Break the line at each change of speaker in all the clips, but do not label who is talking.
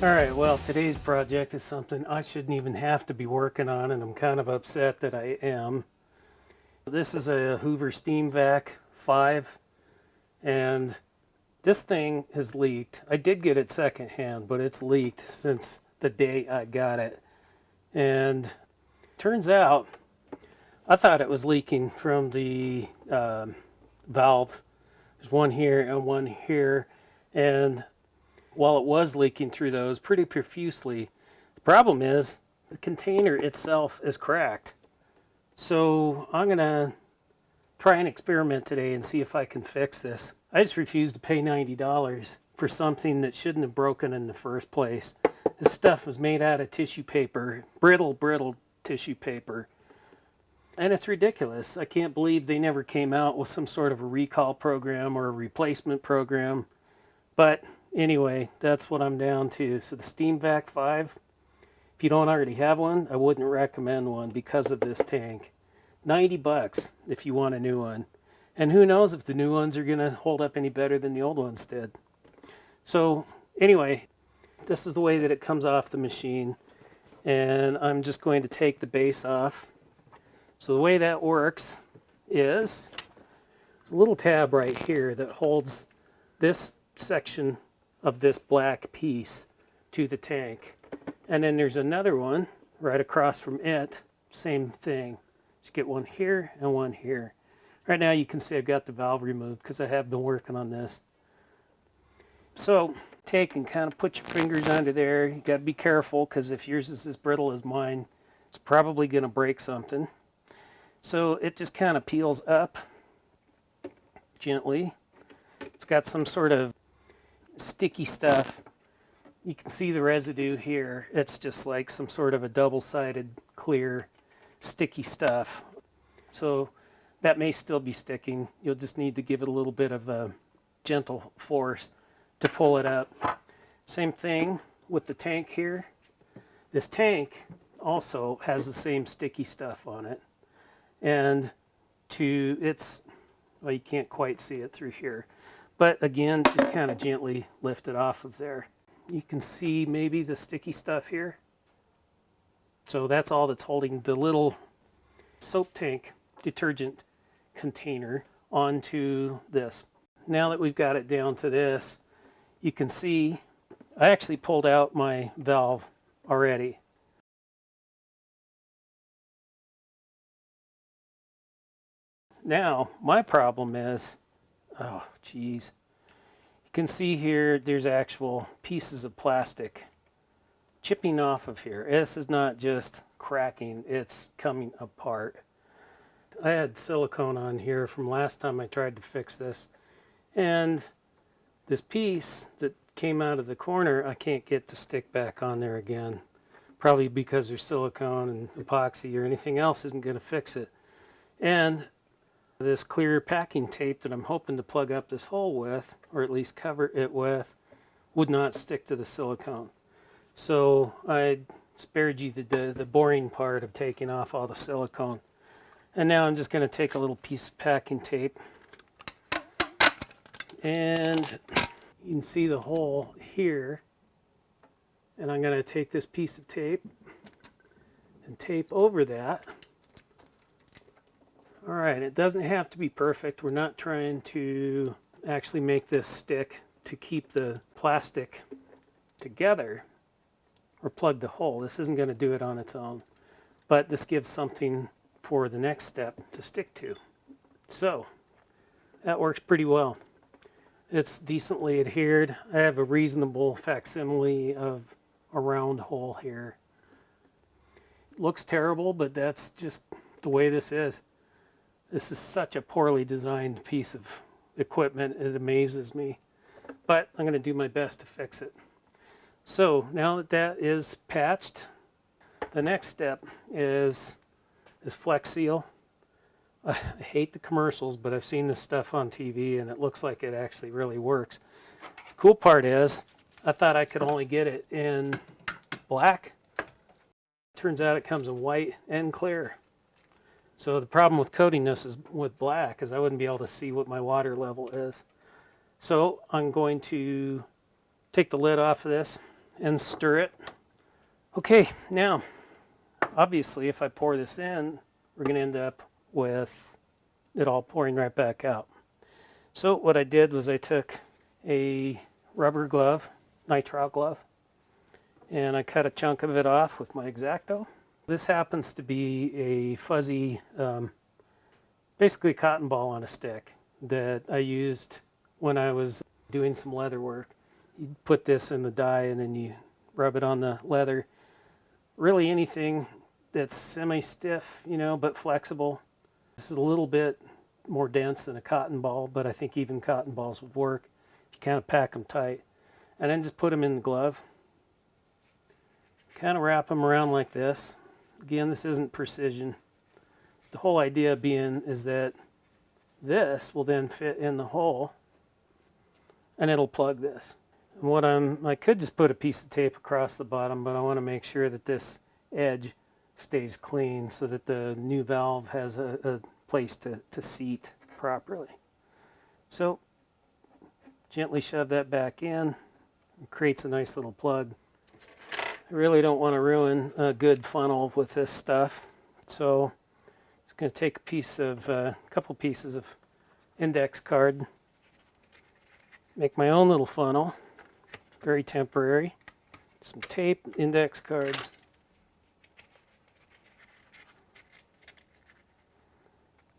Alright, well, today's project is something I shouldn't even have to be working on, and I'm kind of upset that I am. This is a Hoover Steam Vac 5, and this thing has leaked. I did get it secondhand, but it's leaked since the day I got it. And turns out, I thought it was leaking from the valves. There's one here and one here, and while it was leaking through those pretty profusely, the problem is the container itself is cracked. So I'm going to try an experiment today and see if I can fix this. I just refuse to pay $90 for something that shouldn't have broken in the first place. This stuff was made out of tissue paper, brittle tissue paper. And it's ridiculous. I can't believe they never came out with some sort of a recall program or a replacement program. But anyway, that's what I'm down to. So the Steam Vac 5, if you don't already have one, I wouldn't recommend one because of this tank. $90 if you want a new one. And who knows if the new ones are going to hold up any better than the old ones did. So anyway, this is the way that it comes off the machine. And I'm just going to take the base off. So the way that works is there's a little tab right here that holds this section of this black piece to the tank. And then there's another one right across from it, same thing. Just get one here and one here. Right now you can see I've got the valve removed because I have been working on this. So take and kind of put your fingers under there. You got to be careful because if yours is as brittle as mine, it's probably going to break something. So it just kind of peels up gently. It's got some sort of sticky stuff. You can see the residue here. It's just like some sort of a double-sided clear sticky stuff. So that may still be sticking. You'll just need to give it a little bit of a gentle force to pull it up. Same thing with the tank here. This tank also has the same sticky stuff on it. And well, you can't quite see it through here. But again, just kind of gently lift it off of there. You can see maybe the sticky stuff here. So that's all that's holding the little soap tank detergent container onto this. Now that we've got it down to this, you can see I actually pulled out my valve already. Now, my problem is, oh, geez. You can see here there's actual pieces of plastic chipping off of here. This is not just cracking, it's coming apart. I had silicone on here from last time I tried to fix this. And this piece that came out of the corner, I can't get to stick back on there again. Probably because there's silicone and epoxy or anything else isn't going to fix it. And this clear packing tape that I'm hoping to plug up this hole with, or at least cover it with, would not stick to the silicone. So I spared you the boring part of taking off all the silicone. And now I'm just going to take a little piece of packing tape, and you can see the hole here. And I'm going to take this piece of tape and tape over that. All right, it doesn't have to be perfect. We're not trying to actually make this stick to keep the plastic together or plug the hole. This isn't going to do it on its own, but this gives something for the next step to stick to. So that works pretty well. It's decently adhered. I have a reasonable facsimile of a round hole here. It looks terrible, but that's just the way this is. This is such a poorly designed piece of equipment, it amazes me. But I'm going to do my best to fix it. So now that that is patched, the next step is Flex Seal. I hate the commercials, but I've seen this stuff on TV and it looks like it actually really works. The cool part is, I thought I could only get it in black. turns out it comes in white and clear. So the problem with coating this is with black is I wouldn't be able to see what my water level is. So I'm going to take the lid off of this and stir it. Okay, now obviously if I pour this in, we're going to end up with it all pouring right back out. So what I did was I took a rubber glove, nitrile glove, and I cut a chunk of it off with my X-Acto. This happens to be a fuzzy, basically cotton ball on a stick that I used when I was doing some leather work. You put this in the die and then you rub it on the leather. Really anything that's semi-stiff, you know, but flexible. This is a little bit more dense than a cotton ball, but I think even cotton balls would work if you kind of pack them tight. And then just put them in the glove. Kind of wrap them around like this. Again, this isn't precision. The whole idea being is that this will then fit in the hole and it'll plug this. And I could just put a piece of tape across the bottom, but I want to make sure that this edge stays clean so that the new valve has a place to seat properly. So gently shove that back in. It creates a nice little plug. I really don't want to ruin a good funnel with this stuff, so I'm just going to take a couple pieces of index card, make my own little funnel, very temporary. Some tape, index card.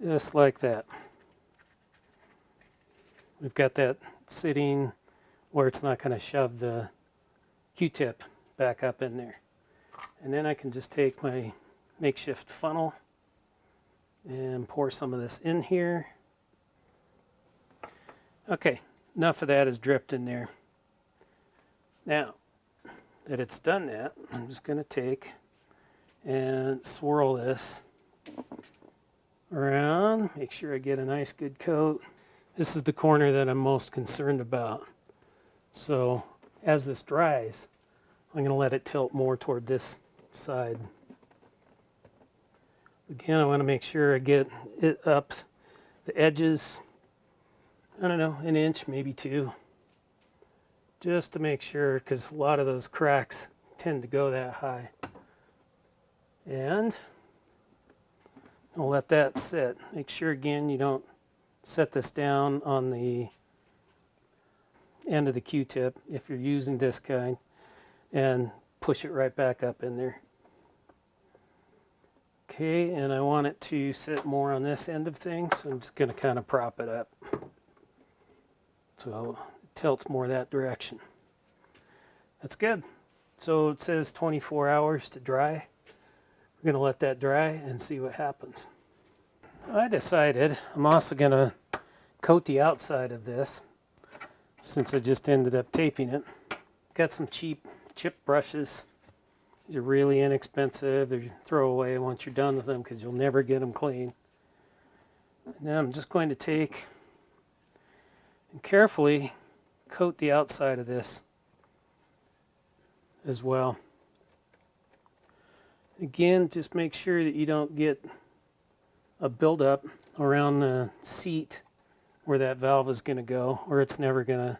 Just like that. We've got that sitting where it's not going to shove the Q-tip back up in there. And then I can just take my makeshift funnel and pour some of this in here. Okay, enough of that is dripped in there. Now that it's done that, I'm just going to take and swirl this around, make sure I get a nice good coat. This is the corner that I'm most concerned about. So as this dries, I'm going to let it tilt more toward this side. Again, I want to make sure I get it up the edges, I don't know, an inch, maybe 2. Just to make sure, because a lot of those cracks tend to go that high. And I'll let that sit. Make sure again you don't set this down on the end of the Q-tip if you're using this kind, and push it right back up in there. Okay, and I want it to sit more on this end of things, so I'm just going to kind of prop it up so it tilts more that direction. That's good. So it says 24 hours to dry. We're going to let that dry and see what happens. I decided I'm also going to coat the outside of this since I just ended up taping it. Got some cheap chip brushes. These are really inexpensive. They're throwaway once you're done with them because you'll never get them clean. Now I'm just going to take and carefully coat the outside of this as well. Again, just make sure that you don't get a buildup around the seat where that valve is going to go, or it's never going to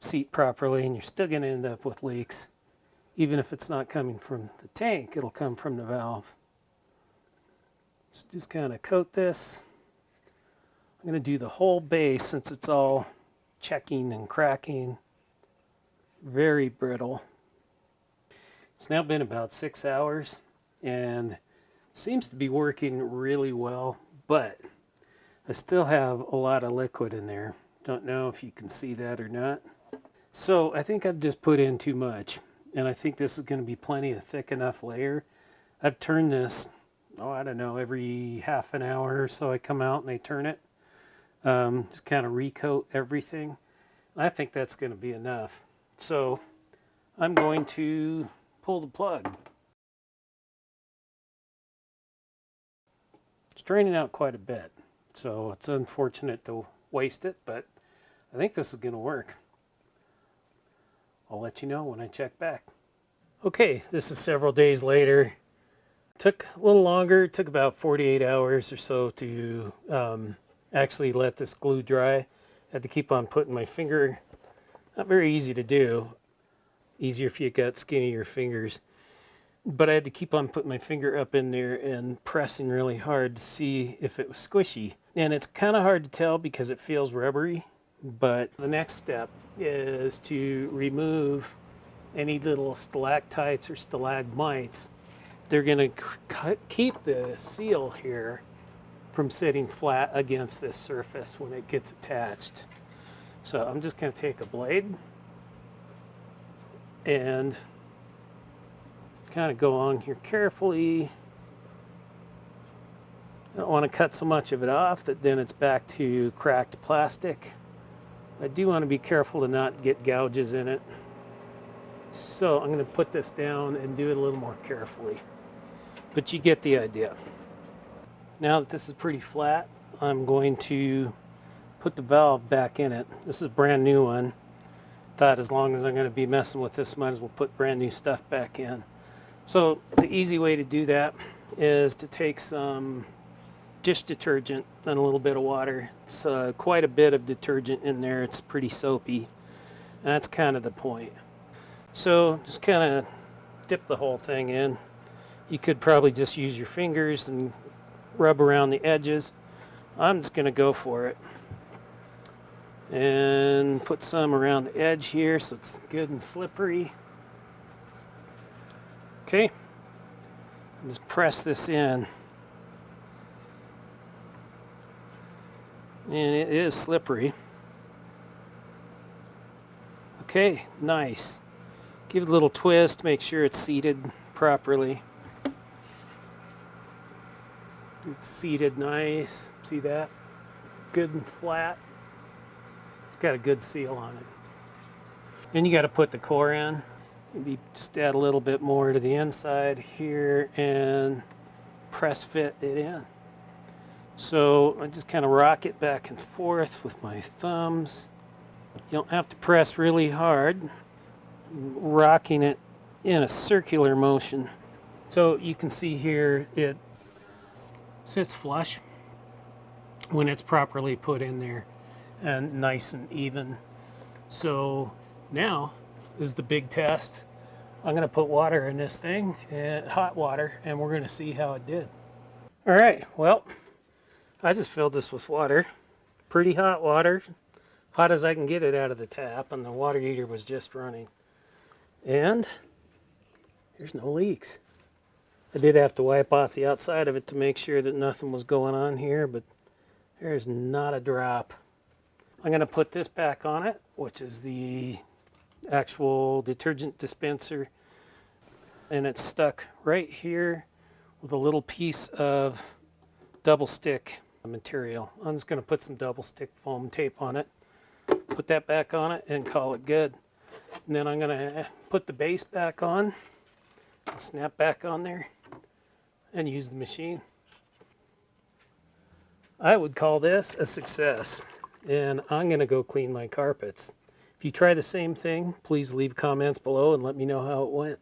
seat properly and you're still going to end up with leaks. Even if it's not coming from the tank, it'll come from the valve. So just kind of coat this. I'm going to do the whole base since it's all checking and cracking. Very brittle. It's now been about 6 hours and seems to be working really well, but I still have a lot of liquid in there. Don't know if you can see that or not. So I think I've just put in too much, and I think this is going to be plenty of thick enough layer. I've turned this, I don't know, every half an hour or so I come out and I turn it. Just kind of recoat everything. I think that's going to be enough. So I'm going to pull the plug. It's draining out quite a bit, so it's unfortunate to waste it, but I think this is going to work. I'll let you know when I check back. Okay, this is several days later, Took a little longer. It took about 48 hours or so to actually let this glue dry. Had to keep on putting my finger, not very easy to do, easier if you got skinnier fingers, but I had to keep on putting my finger up in there and pressing really hard to see if it was squishy. And it's kind of hard to tell because it feels rubbery, but the next step is to remove any little stalactites or stalagmites. They're going to keep the seal here from sitting flat against this surface when it gets attached. So I'm just going to take a blade and kind of go on here carefully. I don't want to cut so much of it off that then it's back to cracked plastic. I do want to be careful to not get gouges in it. So I'm going to put this down and do it a little more carefully. But you get the idea. Now that this is pretty flat, I'm going to put the valve back in it. This is a brand new one. Thought as long as I'm going to be messing with this, might as well put brand new stuff back in. So the easy way to do that is to take some dish detergent and a little bit of water. It's quite a bit of detergent in there. It's pretty soapy. And that's kind of the point. So just kind of dip the whole thing in. You could probably just use your fingers and rub around the edges. I'm just going to go for it. And put some around the edge here so it's good and slippery. Okay. Just press this in. And it is slippery. Okay, nice. Give it a little twist, make sure it's seated properly. It's seated nice. See that? Good and flat. It's got a good seal on it. Then you got to put the core in. Maybe just add a little bit more to the inside here and press fit it in. So I just kind of rock it back and forth with my thumbs. You don't have to press really hard. I'm rocking it in a circular motion. So you can see here it sits flush when it's properly put in there and nice and even. So now is the big test. I'm going to put water in this thing, hot water, and we're going to see how it did. All right, well, I just filled this with water, pretty hot water, hot as I can get it out of the tap, and the water heater was just running. And there's no leaks. I did have to wipe off the outside of it to make sure that nothing was going on here, but there's not a drop. I'm going to put this back on it, which is the actual detergent dispenser, and it's stuck right here with a little piece of double stick material. I'm just going to put some double stick foam tape on it, put that back on it, and call it good. And then I'm going to put the base back on, snap back on there, and use the machine. I would call this a success, and I'm going to go clean my carpets. If you try the same thing, please leave comments below and let me know how it went.